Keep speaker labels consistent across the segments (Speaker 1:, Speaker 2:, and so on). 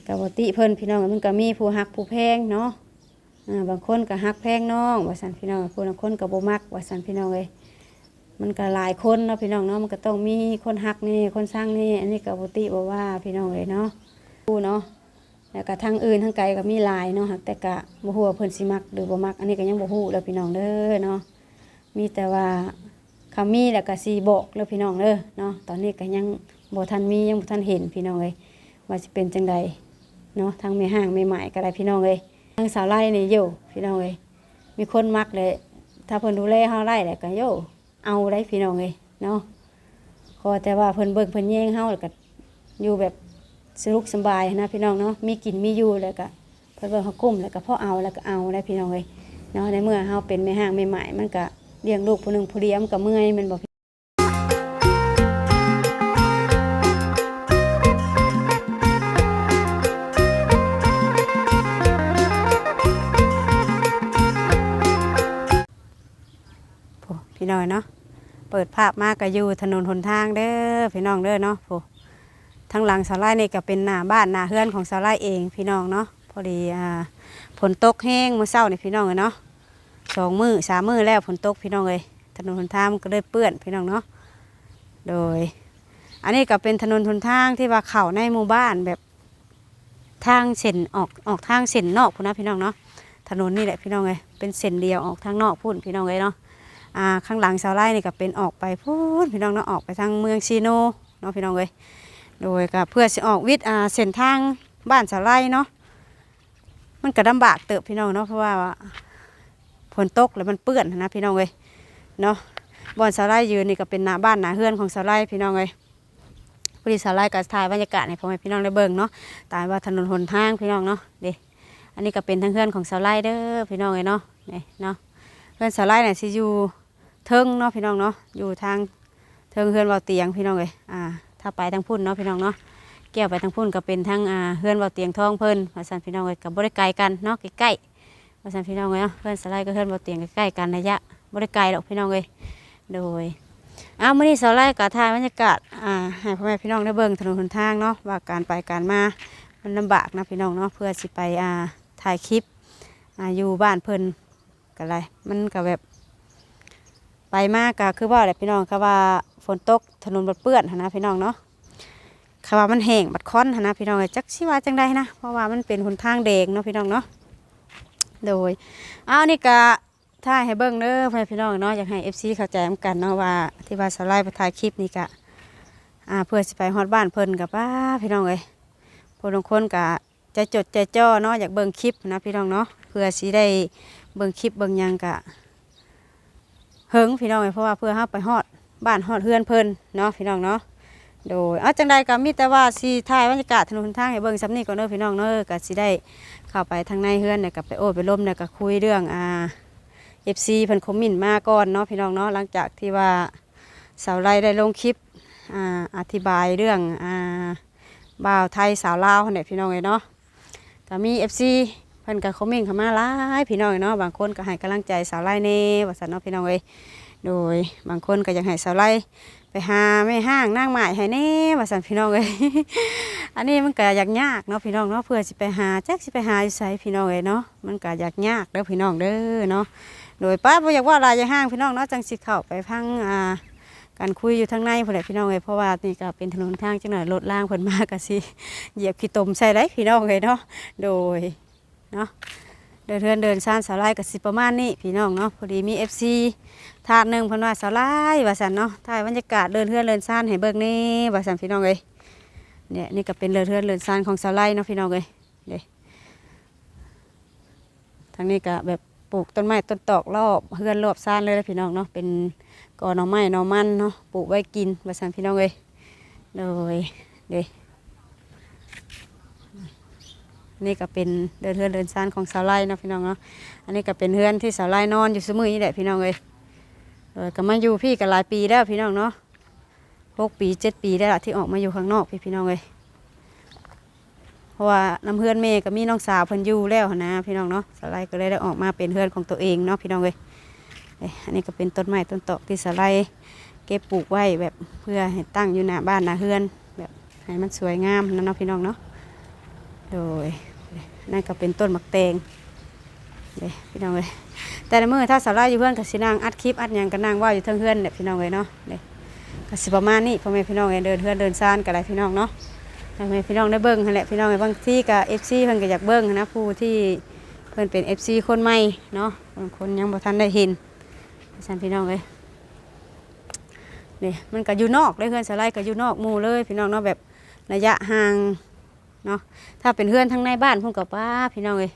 Speaker 1: กะบ่ติเพิ่นพี่น้องมันก็มีผู้ฮักผู้แพงเนาะบางคนก็ฮักแพงน้องว่าซั่นพี่น้องผู้บางคนก็บ่มักว่าซั่นพี่น้องเอ้ยมันก็หลายคนเนาะพี่น้องเนาะมันก็ต้องมีคนฮักนี่คนสร้างนี่อันนี้ก็บ่ติบ่ว่าพี่น้องเอ้ยเนาะผู้เนาะแล้วก็ทางอื่นทางไกลก็มีหลายเนาะแต่ก็บ่ฮู้ว่าเพิ่นสิมักหรือบ่มักอันนี้ก็ยังบ่ฮู้แล้วพี่น้องเด้อเนาะมีแต่ว่าคำมีแล้วก็สิบอกเด้อพี่น้องเด้อเนาะตอนนี้ก็ยังบ่ทันมียังบ่ทันเห็นพี่น้องเอ้ยว่าสิเป็นจังใดเนาะทางแม่ห้างแม่หมายก็ได้พี่น้องเอ้ยทางสาวไร่นี่อยู่พี่น้องเอ้ยมีคนมักเลยถ้าเพิ่นดูแลเฮาได้แล้วก็โยเอาได้พี่น้องเอ้ยเนาะขอแต่ว่าเพิ่นเบิ่งเพิ่นแย่งเฮาแล้วก็อยู่แบบสนุกสบายนะพี่น้องเนาะมีกินมีอยู่แล้วก็เพิ่นเบิ่งเฮากุ้มแล้วก็พอเอาแล้วก็เอาได้พี่น้องเอ้ยเนาะในเมื่อเฮาเป็นแม่ห้างแม่หมายมันก็เลี้ยงลูกผู้หนึงผู้เดียวมันก็เมื่อยมันบ่พี่น้อยเนาะเปิดภาพมากก็อยู่ถนนหนทางเด้อพี่น้องเด้อเนาะโหทางหลังสาลายนี่ก็เป็นหน้าบ้านหน้าเฮือนของสาลายเองพี่น้องเนาะพอดีฝนตกแห้งมื้อเช้านี่พี่น้องเนาะ2 มื้อ 3 มื้อแล้วฝนตกพี่น้องเลยถนนหนทางมันก็เลยเปื้อนพี่น้องเนาะโดยอันนี้ก็เป็นถนนหนทางที่ว่าเข้าในหมู่บ้านแบบทางเส้นออกทางเส้นนอกพุ่นนะพี่น้องเนาะถนนนี่แหละพี่น้องเลยเป็นเส้นเดียวออกทางนอกพุ่นพี่น้องเลยเนาะข้างหลังชาวไร่นี่ก็เป็นออกไปพูดพี่น้องเนาะออกไปทางเมืองซีโนเนาะพี่น้องเลยโดยก็เพื่อจะออกวิทย์เส้นทางบ้านชาวไร่เนาะมันก็ลำบากเติบพี่น้องเนาะเพราะว่าฝนตกแล้วมันเปื้อนนะพี่น้องเลยเนาะบอนชาวไร่ยืนนี่ก็เป็นหน้าบ้านหน้าเฮือนของชาวไร่พี่น้องเลยพอดีชาวไร่ก็ถ่ายบรรยากาศให้พ่อแม่พี่น้องได้เบิ่งเนาะตายว่าถนนหนทางพี่น้องเนาะเด้อันนี้ก็เป็นทางเฮือนของชาวไร่เด้อพี่น้องเลยเนาะนี่เนาะเฮือนชาวไร่เนี่ยสิอยู่เทิงเนาะพี่น้องเนาะอยู่ทางเทิงเฮือนเบาเตียงพี่น้องเลยถ้าไปทางพุ่นเนาะพี่น้องเนาะแก้วไปทางพุ่นก็เป็นทางเฮือนเบาเตียงทองเพิ่นมาสั่นพี่น้องเลยกับบริไกลกันเนาะใกล้ๆมาสั่นพี่น้องเลยเนาะเฮือนสไลด์ก็เฮือนเบาเตียงใกล้ๆกันระยะบริไกลหรอกพี่น้องเลยโดยมื้อนี้สไลด์ก็ถ่ายบรรยากาศให้พ่อแม่พี่น้องได้เบิ่งถนนหนทางเนาะว่าการไปการมามันลำบากนะพี่น้องเนาะเพื่อสิไปถ่ายคลิปอยู่บ้านเพิ่นกันไรมันก็แบบไปมากก็คือว่าแหละพี่น้องค่ะว่าฝนตกถนนบัดเปื้อนนะพี่น้องเนาะค่ะว่ามันแห้งบัดค้อนนะพี่น้องจักสิว่าจังใดนะเพราะว่ามันเป็นหนทางแดงเนาะพี่น้องเนาะโดยนี่ก็ถ่ายให้เบิ่งเด้อพี่น้องเนาะอยากให้ FC เข้าใจกันเนาะว่าที่ว่าสไลด์ไปถ่ายคลิปนี่ก็เพื่อสิไปฮอดบ้านเพิ่นกับป้าพี่น้องเลยพวกบางคนก็ใจจดใจจ่อเนาะอยากเบิ่งคลิปนะพี่น้องเนาะเพื่อสิได้เบิ่งคลิปเบิ่งยังกะเฮิงพี่น้องเพราะว่าเพื่อเฮาไปฮอดบ้านฮอดเฮือนเพิ่นเนาะพี่น้องเนาะโดยจังใดก็มีแต่ว่าสิถ่ายบรรยากาศถนนหนทางให้เบิ่งซ้ำนี้ก่อนเด้อพี่น้องเนาะก็สิได้เข้าไปทางในเฮือนเนี่ยก็ไปโอ้ไปล้มเนี่ยก็คุยเรื่องFC เพิ่นคอมเมนต์มาก่อนเนาะพี่น้องเนาะหลังจากที่ว่าสาวไร่ได้ลงคลิปอธิบายเรื่องบ่าวไทยสาวลาวเนี่ยพี่น้องเนาะก็มี FCเพิ่นก็คอมเมนต์เข้ามาหลายพี่น้องเนาะบางคนก็ให้กำลังใจสาวไร่เน่ว่าซั่นเนาะพี่น้องเอ้ยโดยบางคนก็อยากให้สาวไร่ไปหาแม่ห้างนางไม้ให้เน่ว่าซั่นพี่น้องเอ้ย อันนี้มันก็อยากยากเนาะพี่น้องเนาะเพื่อสิไปหาจักสิไปหาอยู่ไสพี่น้องเอ้ยเนาะมันก็อยากยากเด้อพี่น้องเด้อเนาะโดยป้าบ่อยากว่าลายห้างพี่น้องเนาะจังสิเข้าไปพังการคุยอยู่ทางในพุ่นแหละพี่น้องเอ้ยเพราะว่านี่ก็เป็นถนนทางจังหน่อยรถล่างเพิ่นมาก็สิเหยียบขี้ตมใส่ได้พี่น้องเอ้ยเนาะโดยเนาะเดินซ่านสาวไร่กับสิประมาณนี้พี่น้องเนาะพอดีมี FC ถาดหนึ่งเพิ่นว่าสาวไร่ว่าซั่นเนาะถ่ายบรรยากาศเดินซ่านให้เบิ่งนี่ว่าซั่นพี่น้องเอ้ยเนี่ยนี่ก็เป็นเดินซ่านของสาวไร่เนาะพี่น้องเอ้ยเด้ทางนี้ก็แบบปลูกต้นไม้ต้นตอกรอบเฮือนรอบซ่านเลยนะพี่น้องเนาะเป็นกอหน่อไม้หน่อมันเนาะปลูกไว้กินว่าซั่นพี่น้องเอ้ยโดยเด้นี่ก็เป็นเดินซ่านของสาวไร่เนาะพี่น้องเนาะอันนี้ก็เป็นเฮือนที่สาวไร่นอนอยู่ซุมื้อนี่แหละพี่น้องเอ้ยก็มาอยู่พี่กันหลายปีแล้วพี่น้องเนาะ6 ปี7 ปีได้ละที่ออกมาอยู่ข้างนอกพี่น้องเอ้ยเพราะว่าน้ำเฮือนเมย์ก็มีน้องสาวเพิ่นอยู่แล้วนะพี่น้องเนาะสาวไร่ก็เลยได้ออกมาเป็นเฮือนของตัวเองเนาะพี่น้องเอ้ยอันนี้ก็เป็นต้นไม้ต้นตอกที่สาวไร่เก็บปลูกไว้แบบเพื่อให้ตั้งอยู่หน้าบ้านหน้าเฮือนแบบให้มันสวยงามนะเนาะพี่น้องเนาะ โดยนั่นก็เป็นต้นมักแตงเด้พี่น้องเลยแต่ในมื้อถ้าสาวไล่อยู่เพื่อนก็สินั่งอัดคลิปอัดหยังก็นั่งเว่าอยู่เทิงเฮือนเนี่ยพี่น้องเลยเนาะเด้ก็สิประมาณนี้พ่อแม่พี่น้องเลยเดินเฮือนเดินซ่านก็ได้พี่น้องเนาะให้แม่พี่น้องได้เบิ่งหั่นแหละพี่น้องเลยบางที่ก็ FC เพิ่นก็อยากเบิ่งนะผู้ที่เพิ่นเป็น FC คนใหม่เนาะบางคนยังบ่ทันได้เห็นซั่นพี่น้องเลยนี่มันก็อยู่นอกเลยเฮือนสาวไล่ก็อยู่นอกหมู่เลยพี่น้องเนาะแบบระยะห่างเนาะถ้าเป็นเฮือนทั้งในบ้านพุ่นก็ป้าพี่น้องเลย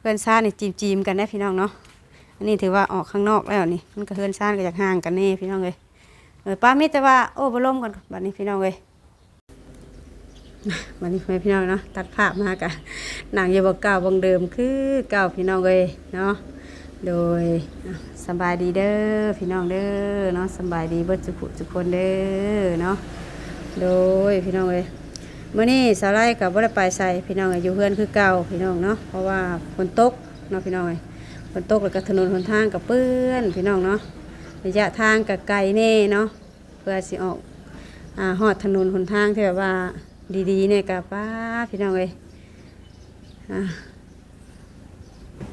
Speaker 1: เฮือนซ่านนี่จีมๆกันได้พี่น้องเนาะอันนี้ถือว่าออกข้างนอกแล้วนี่มันก็เฮือนซ่านก็อยากห่างกันแน่พี่น้องเลยป้ามิแต่ว่าโอ้บ่ล่มกันบัดนี้พี่น้องเลยบัดนี้พี่น้องเนาะตัดภาพมากะหนังอยู่บ่เก่าบ่เดิมคือเก่าพี่น้องเลยเนาะโดยสบายดีเด้อพี่น้องเด้อเนาะสบายดีเบิดทุกคนเด้อเนาะโดยพี่น้องเลยเมื่อนี้สาวไร่กับบ่ได้ไปใส่พี่น้องอยู่เพื่อนคือเก่าพี่น้องเนาะเพราะว่าฝนตกเนาะพี่น้องฝนตกแล้วก็ถนนหนทางกับเปื้อนพี่น้องเนาะระยะทางกับไกลแน่เนาะเพื่อสิออกฮอดถนนหนทางที่แบบว่าดีๆเนี่ยกับป้าพี่น้องเลย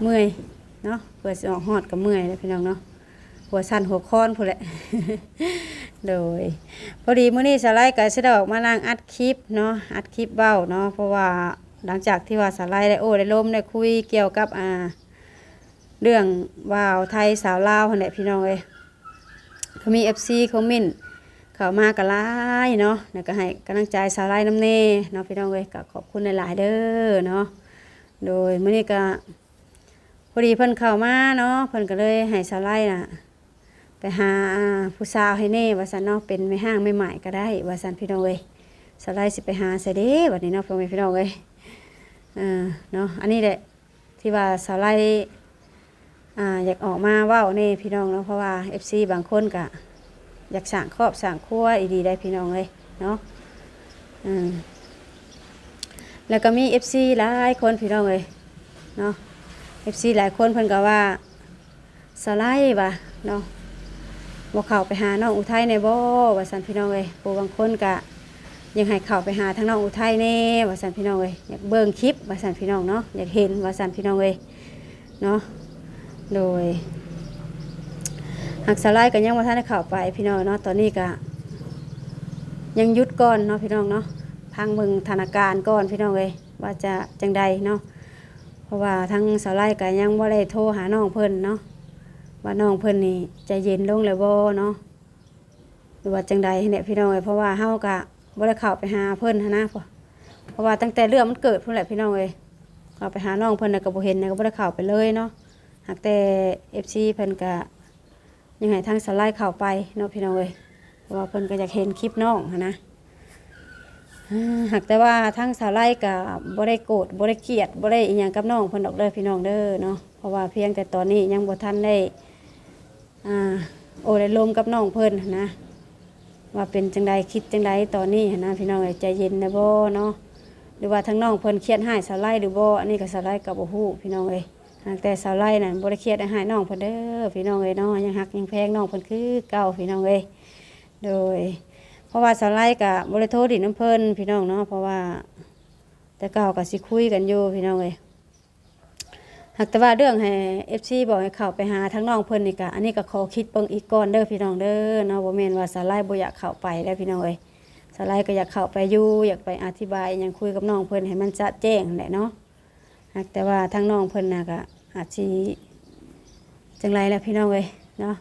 Speaker 1: เมื่อยเนาะเพื่อสิออกฮอดกับเมื่อยเลยพี่น้องเนาะหัวสั่นหัวค้อนพูดแหละ โดยพอดีมื้อนี้สไลด์ก็สิได้ออกมานั่งอัดคลิปเนาะอัดคลิปเบ้าเนาะเพราะว่าหลังจากที่ว่าสไลด์ได้ได้ล้มได้คุยเกี่ยวกับเรื่องว่าวไทยสาวลาวหั่นแหละพี่น้องเอ้ยเขามี FC คอมเมนต์เข้ามาก็หลายเนาะแล้วก็ให้กำลังใจสาวไลด์นำแน่เนาะพี่น้องเอ้ยก็ขอบคุณหลายๆเด้อเนาะโดยมื้อนี้ก็พอดีเพิ่นเข้ามาเนาะเพิ่นก็เลยให้สาวไลด์น่ะไปหาผู้สาวให้แน่ว่าซั่นเนาะเป็นแม่ห้างใหม่ๆก็ได้ว่าซั่นพี่น้องเอ้ยสไลด์สิไปหาใส่เด้บัดนี้เนาะพ่อแม่พี่น้องเอ้ยเนาะอันนี้แหละที่ว่าสไลด์อยากออกมาเว้าแน่พี่น้องเนาะเพราะว่า FC บางคนก็อยากสร้างครอบสร้างครัวอีดีได้พี่น้องเอ้ยเนาะแล้วก็มี FC หลายคนพี่น้องเอ้ยเนาะ FC หลายคนเพิ่นก็ว่าสไลด์ว่าเนาะบ่เข้าไปหาน้องอุทัยในบ่ว่าซั่นพี่น้องเอ้ยผู้บางคนก็ยังให้เข้าไปหาทางน้องอุทัยแน่ว่าซั่นพี่น้องเอ้ยอยากเบิ่งคลิปว่าซั่นพี่น้องเนาะอยากเห็นว่าซั่นพี่น้องเอ้ยเนาะโดยหักสไลด์ก็ยังบ่ทันได้เข้าไปพี่น้องเนาะตอนนี้ก็ยังหยุดก่อนเนาะพี่น้องเนาะพังเบิ่งธนาคารก่อนพี่น้องเอ้ยว่าจะจังใดเนาะเพราะว่าทางสไลด์ก็ยังบ่ได้โทรหาน้องเพิ่นเนาะว่าน้องเพิ่นนี่ใจเย็นลงแล้วบ่เนาะหรือว่าจังใดเนี่ยพี่น้องเอ้ยเพราะว่าเฮาก็บ่ได้เข้าไปหาเพิ่นนะเพราะว่าตั้งแต่เรื่องมันเกิดพุ่นแหละพี่น้องเอ้ยเข้าไปหาน้องเพิ่นน่ะก็บ่เห็นน่ะก็บ่ได้เข้าไปเลยเนาะหากแต่ FC เพิ่นก็ยังให้ทางสไลด์เข้าไปเนาะพี่น้องเอ้ยเพราะว่าเพิ่นก็อยากเห็นคลิปน้องนะหากแต่ว่าทางสไลด์ก็บ่ได้โกรธบ่ได้เกลียดบ่ได้อีหยังกับน้องเพิ่นดอกเด้อพี่น้องเด้อเนาะเพราะว่าเพียงแต่ตอนนี้ยังบ่ทันได้ได้ลมกับน้องเพิ่นนะว่าเป็นจังใดคิดจังใดตอนนี้นะพี่น้องเอ้ยใจเย็นนะบ่เนาะหรือว่าทั้งน้องเพิ่นเครียดให้สไลด์หรือบ่อันนี้ก็สไลด์ก็บ่ฮู้พี่น้องเอ้ยหากแต่สไลด์นั่นบ่ได้เครียดให้น้องเพิ่นเด้อพี่น้องเอ้ยเนาะยังฮักยังแพงน้องเพิ่นคือเก่าพี่น้องเอ้ยโดยเพราะว่าสไลด์ก็บ่ได้โทรดิน้ำเพิ่นพี่น้องเนาะเพราะว่าแต่เก่าก็สิคุยกันอยู่พี่น้องเอ้ยหากแต่ว่าเรื่องให้ FC บอกให้เข้าไปหาทั้งน้องเพิ่นนี่ก็อันนี้ก็ขอคิดเบิ่งอีกก่อนเด้อพี่น้องเด้อเนาะบ่แม่นว่าสไลด์บ่อยากเข้าไปได้พี่น้องเอ้ยสไลด์ก็อยากเข้าไปอยู่อยากไปอธิบายหยังคุยกับน้องเพิ่นให้มันชัดแจ้งแหละเนาะหากแต่ว่าทั้งน้องเพิ่นน่ะก็อาจสิจังไรแหละพี่น้องเอ้ยเนาะ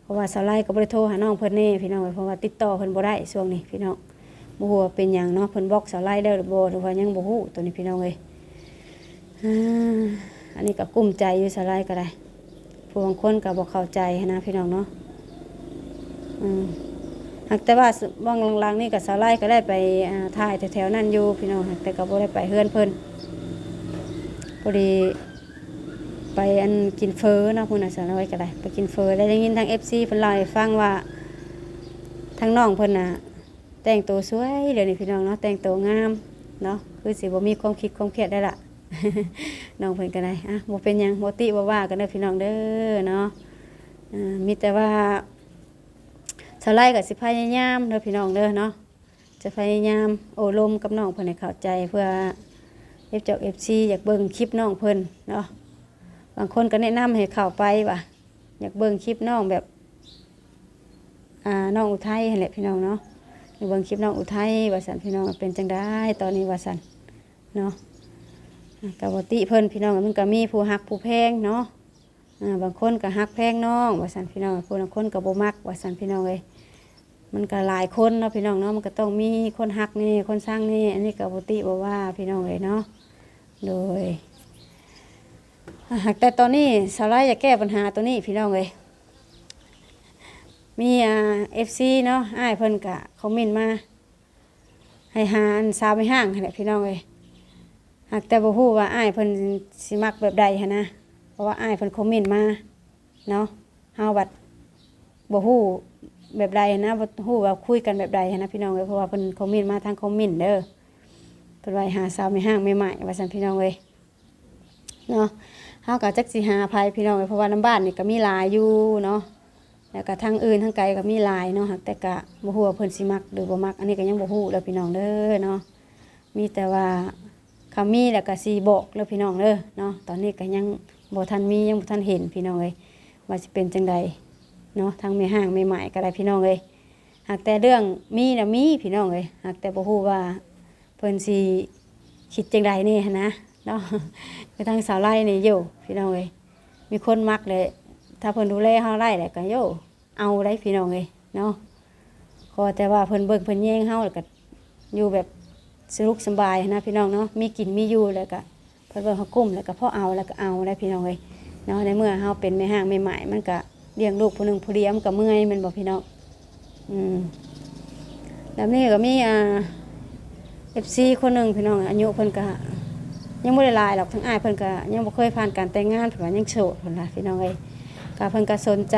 Speaker 1: เพราะว่าสไลด์ก็บ่ได้โทรหาน้องเพิ่นแน่พี่น้องเอ้ยเพราะว่าติดต่อเพิ่นบ่ได้ช่วงนี้พี่น้องบ่ฮู้ว่าเป็นหยังเนาะเพิ่นบล็อกสไลด์ได้หรือบ่หรือว่ายังบ่ฮู้ตัวนี้พี่น้องเอ้ยอันนี้ก็กุ้มใจอยู่สไลด์ก็ได้ผู้บางคนก็บ่เข้าใจนะพี่น้องเนาะหากแต่ว่าบางหลังๆนี่ก็สไลด์ก็ได้ไปถ่ายแถวๆนั้นอยู่พี่น้องแต่ก็บ่ได้ไปเฮือนเพิ่นพอดีไปกินเฟอเนาะพุ่นน่ะสไลด์ก็ได้ไปกินเฟอได้ยินทาง FC เพิ่นเล่าให้ฟังว่าทางน้องเพิ่นน่ะแต่งตัวสวยเดี๋ยวนี้พี่น้องเนาะแต่งตัวงามเนาะคือสิบ่มีความคิดความเครียดได้ละ น้องเพิ่นก็ได้บ่เป็นหยังบ่ติบ่ว่ากันเด้อพี่น้องเด้อเนาะมีแต่ว่าสไลด์ก็สิพยายามเด้อพี่น้องเด้อเนาะจะพยายามโอ้ลมกับน้องเพิ่นให้เข้าใจเพื่อ FC อยากเบิ่งคลิปน้องเพิ่นเนาะบางคนก็แนะนำให้เข้าไปว่าอยากเบิ่งคลิปน้องแบบน้องอุทัยนั่นแหละพี่น้องเนาะอยากเบิ่งคลิปน้องอุทัยว่าซั่นพี่น้องเป็นจังได๋ตอนนี้ว่าซั่นเนาะก็บ่ติเพิ่นพี่น้องมันก็มีผู้ฮักผู้แพงเนาะบางคนก็ฮักแพงน้องว่าซั่นพี่น้องบางคนก็บ่มักว่าซั่นพี่น้องเอ้ยมันก็หลายคนเนาะพี่น้องเนาะมันก็ต้องมีคนฮักนี่คนสร้างนี่อันนี้ก็บ่ติบ่ว่าพี่น้องเอ้ยเนาะโดยหากแต่ตอนนี้สาวไร่อยากแก้ปัญหาตัวนี้พี่น้องเลยมีFC เนาะอ้ายเพิ่นกะคอมเมนต์มาให้หาอันสาวไม่ห่างแหละพี่น้องเลยหากแต่บ่ฮู้ว่าอ้ายเพิ่นสิมักแบบใดหั่นนะเพราะว่าอ้ายเพิ่นคอมเมนต์มาเนาะเฮาบัดบ่ฮู้แบบใดนะบ่ฮู้ว่าคุยกันแบบใดหั่นนะพี่น้องเลยเพราะว่าเพิ่นคอมเมนต์มาทางคอมเมนต์เด้อเพิ่นว่าหาสาวไม่ห่างใหม่ๆว่าซั่นพี่น้องเลยเนาะเฮาก็จักสิหาภัยพี่น้องเพราะว่าน้ำบ้านนี่ก็มีหลายอยู่เนาะแล้วก็ทางอื่นทางไกลก็มีหลายเนาะแต่ก็บ่ฮู้ว่าเพิ่นสิมักหรือบ่มักอันนี้ก็ยังบ่ฮู้แล้วพี่น้องเด้อเนาะมีแต่ว่าคำมีแล้วก็สิบอกเด้อพี่น้องเด้อเนาะตอนนี้ก็ยังบ่ทันมียังบ่ทันเห็นพี่น้องเอ้ยว่าสิเป็นจังใดเนาะทางแม่ห้างแม่หมายก็ได้พี่น้องเอ้ยหากแต่เรื่องมีน่ะมีพี่น้องเอ้ยหากแต่บ่ฮู้ว่าเพิ่นสิคิดจังใดนี่หันนะเนาะไปทางสาวไร่นี่อยู่พี่น้องเอ้ยมีคนมักเลยถ้าเพิ่นดูแลเฮาได้แหละก็โยเอาได้พี่น้องเอ้ยเนาะขอแต่ว่าเพิ่นเบิ่งเพิ่นแย่งเฮาแล้วก็อยู่แบบสนุกสบายนะพี่น้องเนาะมีกินมีอยู่แล้วก็เพิ่นเบิ่งเฮากุ้มแล้วก็พอเอาแล้วก็เอาได้พี่น้องเอ้ยเนาะในเมื่อเฮาเป็นแม่ห้างแม่หมายมันก็เลี้ยงลูกผู้หนึงผู้เดียวมันก็เมื่อยแม่นบ่พี่น้องแล้วนี่ก็มีFC คนหนึงพี่น้องอายุเพิ่นก็ยังบ่ได้หลายหรอกทั้งอ้ายเพิ่นก็ยังบ่เคยผ่านการแต่งงานเพิ่นว่ายังโสดเพิ่นล่ะพี่น้องเอ้ยก็เพิ่นก็สนใจ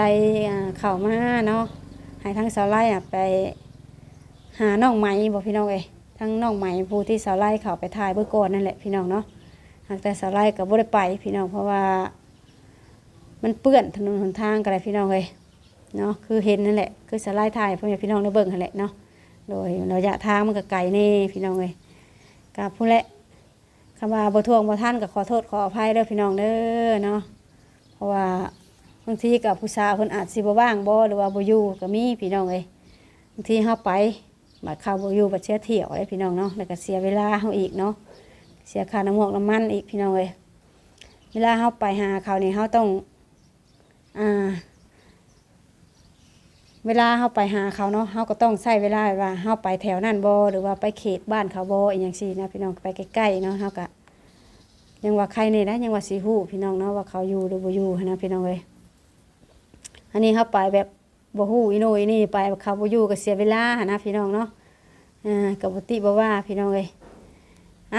Speaker 1: เข้ามาเนาะให้ทั้งสาวไร่ไปหาน้องไหมบ่พี่น้องเอ้ยทั้งน้องไหมผู้ที่สาวไร่เข้าไปถ่ายเบิ่งก่อนนั่นแหละพี่น้องเนาะหากแต่สาวไร่ก็บ่ได้ไปพี่น้องเพราะว่ามันเปื้อนถนนหนทางก็ได้พี่น้องเอ้ยเนาะคือเห็นนั่นแหละคือสาวไร่ถ่ายเพิ่นให้พี่น้องได้เบิ่งนั่นแหละเนาะโดยระยะทางมันก็ไกลแน่พี่น้องเอ้ยก็ผู้แหละคำว่าบ่ทวงบ่ท่านก็ขอโทษขออภัยเด้อพี่น้องเด้อเนาะเพราะว่าบางทีกับผู้สาวเพิ่นอาจสิบ่ว่างบ่หรือว่าบ่อยู่ก็มีพี่น้องเอ้ยบางทีเฮาไปบัดเข้าบ่อยู่บัดเสียเที่ยวไอ้พี่น้องเนาะแล้วก็เสียเวลาเฮาอีกเนาะเสียค่าน้ำมอกน้ำมันอีกพี่น้องเอ้ยเวลาเฮาไปหาเขานี่เฮาต้องเวลาเฮาไปหาเขาเนาะเฮาก็ต้องใช้เวลาว่าเฮาไปแถวนั้นบ่หรือว่าไปเขตบ้านเขาบ่อีหยังซี่นะพี่น้องไปใกล้ๆเนาะเฮาก็ยังว่าใครนี่นะยังว่าสิฮู้พี่น้องเนาะว่าเขาอยู่หรือบ่อยู่นะพี่น้องเอ้ยอันนี้เฮาไปแบบบ่ฮู้อีโน่อีนี่ไปเขาบ่อยู่ก็เสียเวลานะพี่น้องเนาะก็บ่ติบ่ว่าพี่น้องเอ้ย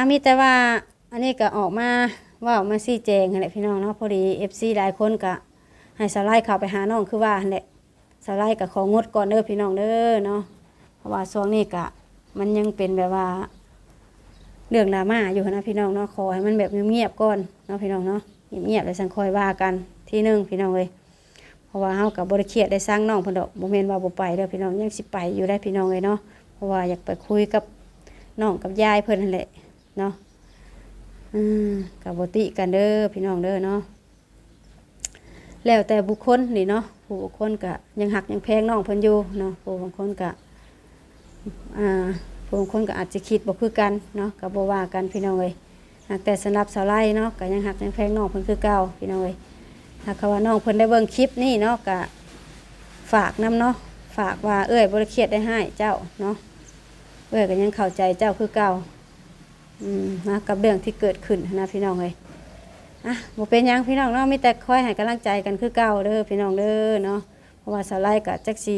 Speaker 1: มีแต่ว่าอันนี้ก็ออกมาว่าออกมาชี้แจงนั่นแหละพี่น้องเนาะพอดี FC หลายคนก็ให้สไลด์เข้าไปหาน้องคือว่านั่นแหละสไลด์ก็ของดก่อนเด้อพี่น้องเด้อเนาะเพราะว่าช่วงนี้ก็มันยังเป็นแบบว่าเรื่องดราม่าอยู่นะพี่น้องเนาะขอให้มันแบบเงียบๆก่อนเนาะพี่น้องเนาะเงียบๆแล้วสังคอยว่ากันทีนึงพี่น้องเอ้ยเพราะว่าเฮาก็บ่ได้เครียดได้สร้างน้องเพิ่นดอกบ่แม่นว่าบ่ไปเด้อพี่น้องยังสิไปอยู่ได้พี่น้องเอ้ยเนาะเพราะว่าอยากไปคุยกับน้องกับยายเพิ่นนั่นแหละเนาะก็บ่ติกันเด้อพี่น้องเด้อเนาะแล้วแต่บุคคลนี่เนาะผู้บุคคลก็ยังหักยังแพงน้องเพิ่นอยู่เนาะผู้บางคนก็ผู้บางคนก็อาจจะคิดบ่คือกันเนาะก็บ่ว่ากันพี่น้องเอ้ยแต่สำหรับสาวไร่เนาะก็ยังหักยังแพงน้องเพิ่นคือเก่าพี่น้องเอ้ยถ้าเขาว่าน้องเพิ่นได้เบิ่งคลิปนี่เนาะก็ฝากนำเนาะฝากว่าเอ้ยบ่ได้เครียดได้ให้เจ้าเนาะเอ้ยก็ยังเข้าใจเจ้าคือเก่านะกับเรื่องที่เกิดขึ้นนะพี่น้องเอ้ยบ่เป็นหยังพี่น้องเนาะมีแต่คอยให้กำลังใจกันคือเก่าเด้อพี่น้องเด้อเนาะเพราะว่าสาวไร่ก็จักสิ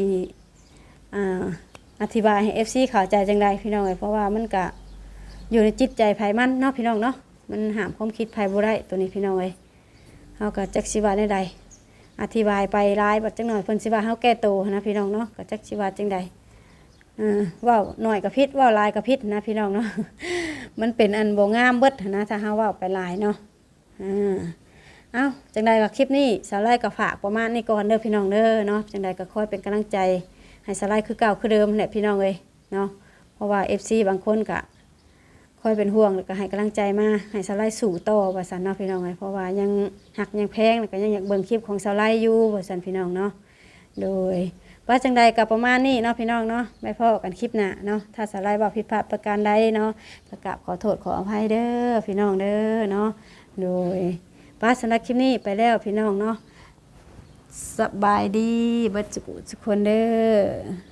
Speaker 1: อธิบายให้ FC เข้าใจจังไดพี่น้องเอ้ยเพราะว่ามันก็อยู่ในจิตใจไผมันเนาะพี่น้องเนาะมันห้ามความคิดไผบ่ได้ตัวนี้พี่น้องเอ้ยเฮาก็จักสิว่าได้ใดอธิบายไปหลายบัดจังหน่อยเพิ่นสิว่าเฮาแก้โตนะพี่น้องเนาะก็จักสิว่าจังไดเว้าหน่อยก็ผิดเว้าหลายก็ผิดนะพี่น้องเนาะ มันเป็นอันบ่งามเบิดนะถ้าเฮาเว้าไปหลายเนาะจังใดก็คลิปนี้สาวไร่ก็ฝากประมาณนี้ก่อนเด้อพี่น้องเด้อเนาะจังใดก็คอยเป็นกำลังใจให้สาวไร่คือเก่าคือเดิมแหละพี่น้องเอ้ยเนาะเพราะว่า FC บางคนก็ค คอยเป็นห่วงแล้วก็ให้กำลังใจมาให้สาวไล่สู่ต่อว่าซั่นเนาะพี่น้องเพราะว่ายังหักยังแพงแล้วก็ยังอยากเบิ่งคลิปของสาวไล่อยู่ว่าซั่นพี่น้องเนาะโดยว่าจังใดก็ประมาณนี้เนาะพี่น้องเนาะไว้พอกันคลิปหน้าเนาะถ้าสาวไล่บอกผิดพลาดประการใดเนาะก็กราบขอโทษขออภัยเด้อพี่น้องเด้อเนาะโดยว่าสำหรับคลิปนี้ไปแล้วพี่น้องเนาะสบายดีเบิดทุกคนเด้อ